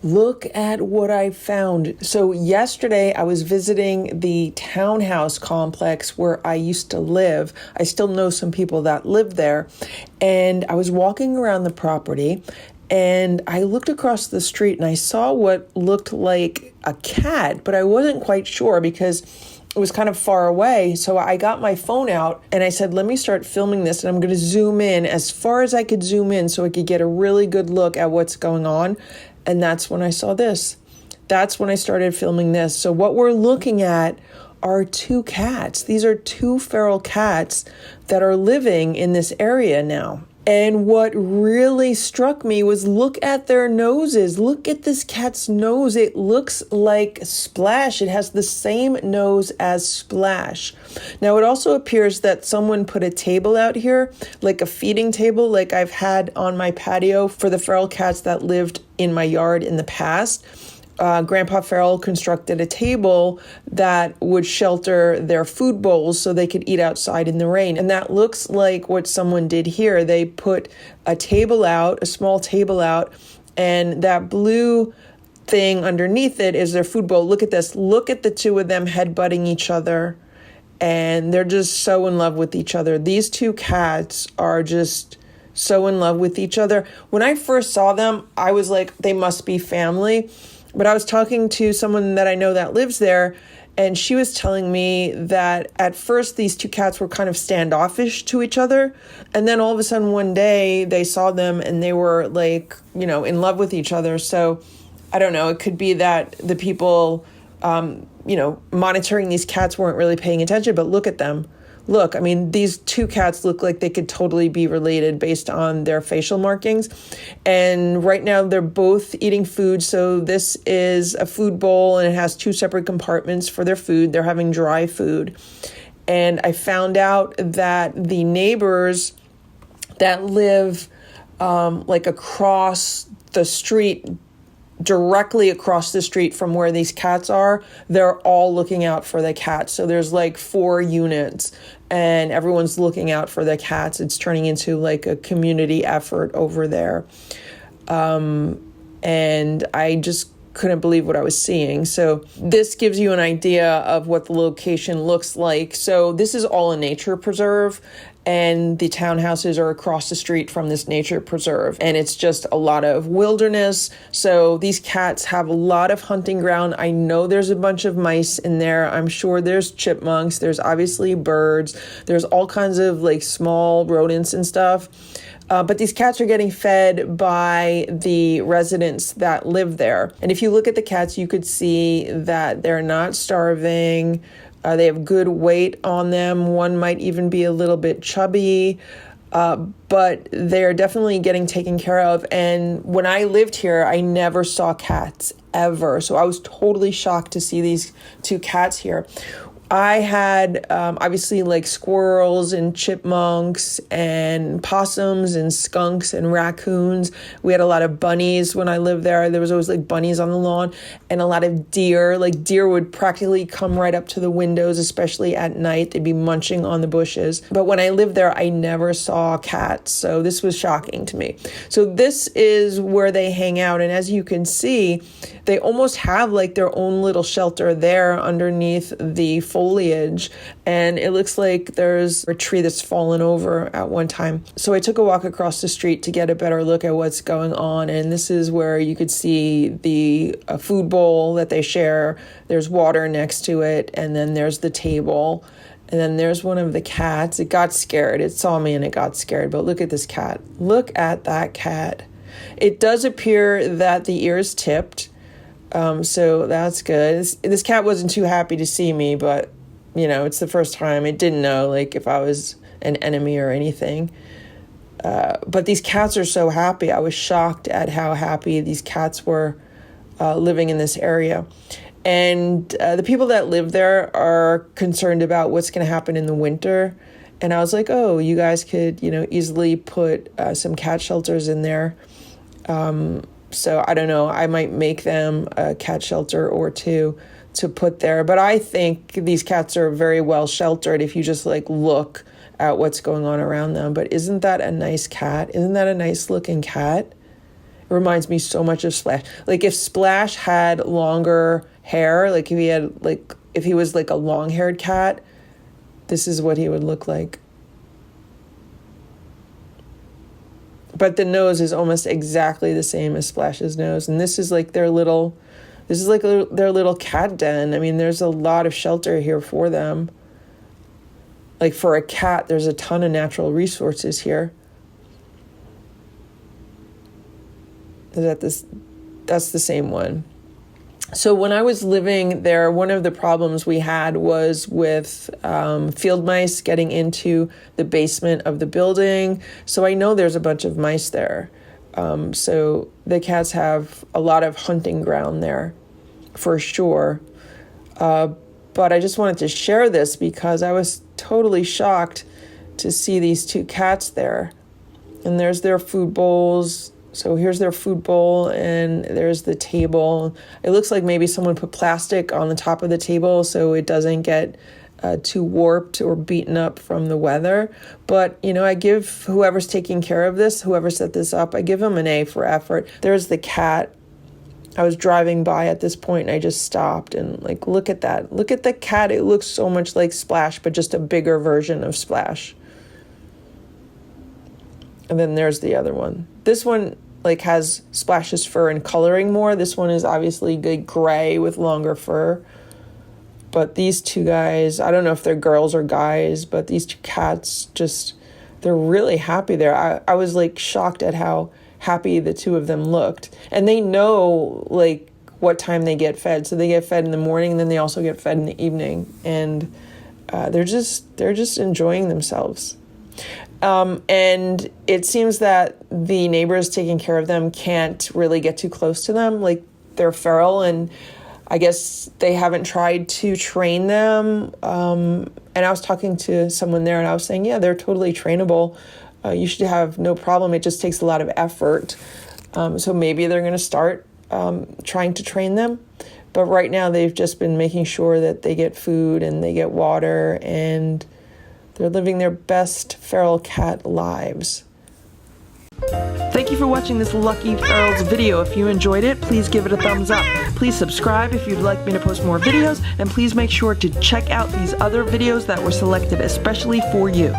Look at what I found. So yesterday I was visiting the townhouse complex where I used to live. I still know some people that live there. And I was walking around the property and I looked across the street and I saw what looked like a cat, but I wasn't quite sure because it was kind of far away. So I got my phone out and I said, let me start filming this, and I'm going to zoom in as far as I could zoom in so I could get a really good look at what's going on. And that's when I saw this. That's when I started filming this. So what we're looking at are two cats. These are two feral cats that are living in this area now. And what really struck me was look at their noses. Look at this cat's nose. It looks like Splash. It has the same nose as Splash. Now, it also appears that someone put a table out here, like a feeding table, like I've had on my patio for the feral cats that lived in my yard in the past. Grandpa Feral constructed a table that would shelter their food bowls so they could eat outside in the rain. And that looks like what someone did here. They put a table out, a small table out, and that blue thing underneath it is their food bowl. Look at this. Look at the two of them headbutting each other. And they're just so in love with each other. These two cats are just so in love with each other. When I first saw them, I was like, they must be family. But I was talking to someone that I know that lives there, and she was telling me that at first these two cats were kind of standoffish to each other. And then all of a sudden one day they saw them and they were like, you know, in love with each other. So I don't know, it could be that the people, monitoring these cats weren't really paying attention, but look at them. Look, I mean, these two cats look like they could totally be related based on their facial markings. And right now they're both eating food. So this is a food bowl and it has two separate compartments for their food. They're having dry food. And I found out that the neighbors that live like across the street, directly across the street from where these cats are, they're all looking out for the cats. So there's like 4 units and everyone's looking out for the cats. It's turning into like a community effort over there. And I just couldn't believe what I was seeing. So this gives you an idea of what the location looks like. So this is all a nature preserve, and the townhouses are across the street from this nature preserve, and it's just a lot of wilderness. So these cats have a lot of hunting ground. I know there's a bunch of mice in there. I'm sure there's chipmunks. There's obviously birds. There's all kinds of like small rodents and stuff. But these cats are getting fed by the residents that live there. And if you look at the cats, you could see that they're not starving. They have good weight on them. One might even be a little bit chubby, but they're definitely getting taken care of. And when I lived here, I never saw cats ever. So I was totally shocked to see these two cats here. I had obviously like squirrels and chipmunks and possums and skunks and raccoons. We had a lot of bunnies when I lived there. There was always like bunnies on the lawn, and a lot of deer. Like deer would practically come right up to the windows, especially at night. They'd be munching on the bushes. But when I lived there, I never saw cats. So this was shocking to me. So this is where they hang out. And as you can see, they almost have like their own little shelter there underneath the foliage, and it looks like there's a tree that's fallen over at one time. So I took a walk across the street to get a better look at what's going on, and this is where you could see the food bowl that they share. There's water next to it, and then there's the table, and then there's one of the cats. It got scared. It saw me and it got scared, but look at this cat. Look at that cat. It does appear that the ear is tipped. So that's good. This cat wasn't too happy to see me, but, you know, it's the first time. It didn't know, like, if I was an enemy or anything. But these cats are so happy. I was shocked at how happy these cats were living in this area. And the people that live there are concerned about what's going to happen in the winter. And I was like, oh, you guys could, you know, easily put some cat shelters in there. So I don't know, I might make them a cat shelter or two to put there. But I think these cats are very well sheltered if you just like look at what's going on around them. But isn't that a nice cat? Isn't that a nice looking cat? It reminds me so much of Splash. Like if Splash had longer hair, like if he had if he was like a long-haired cat, this is what he would look like. But the nose is almost exactly the same as Splash's nose. And this is like their little cat den. I mean, there's a lot of shelter here for them. Like for a cat, there's a ton of natural resources here. That's the same one. So when I was living there, one of the problems we had was with field mice getting into the basement of the building. So I know there's a bunch of mice there. So the cats have a lot of hunting ground there, for sure. But I just wanted to share this because I was totally shocked to see these two cats there. And there's their food bowls. So here's their food bowl, and there's the table. It looks like maybe someone put plastic on the top of the table so it doesn't get too warped or beaten up from the weather. But, you know, I give whoever's taking care of this, whoever set this up, I give them an A for effort. There's the cat. I was driving by at this point, and I just stopped and, like, look at that. Look at the cat. It looks so much like Splash, but just a bigger version of Splash. And then there's the other one. This one like has Splash's fur and coloring more. This one is obviously good gray with longer fur. But these two guys, I don't know if they're girls or guys, but these two cats just, they're really happy there. I was like shocked at how happy the two of them looked. And they know like what time they get fed. So they get fed in the morning, and then they also get fed in the evening. And they're just enjoying themselves. And it seems that the neighbors taking care of them can't really get too close to them. Like they're feral, and I guess they haven't tried to train them. And I was talking to someone there, and I was saying, yeah, they're totally trainable. You should have no problem. It just takes a lot of effort. So maybe they're going to start trying to train them. But right now they've just been making sure that they get food and they get water, and they're living their best feral cat lives. Thank you for watching this Lucky Ferals video. If you enjoyed it, please give it a thumbs up. Please subscribe if you'd like me to post more videos, and please make sure to check out these other videos that were selected especially for you.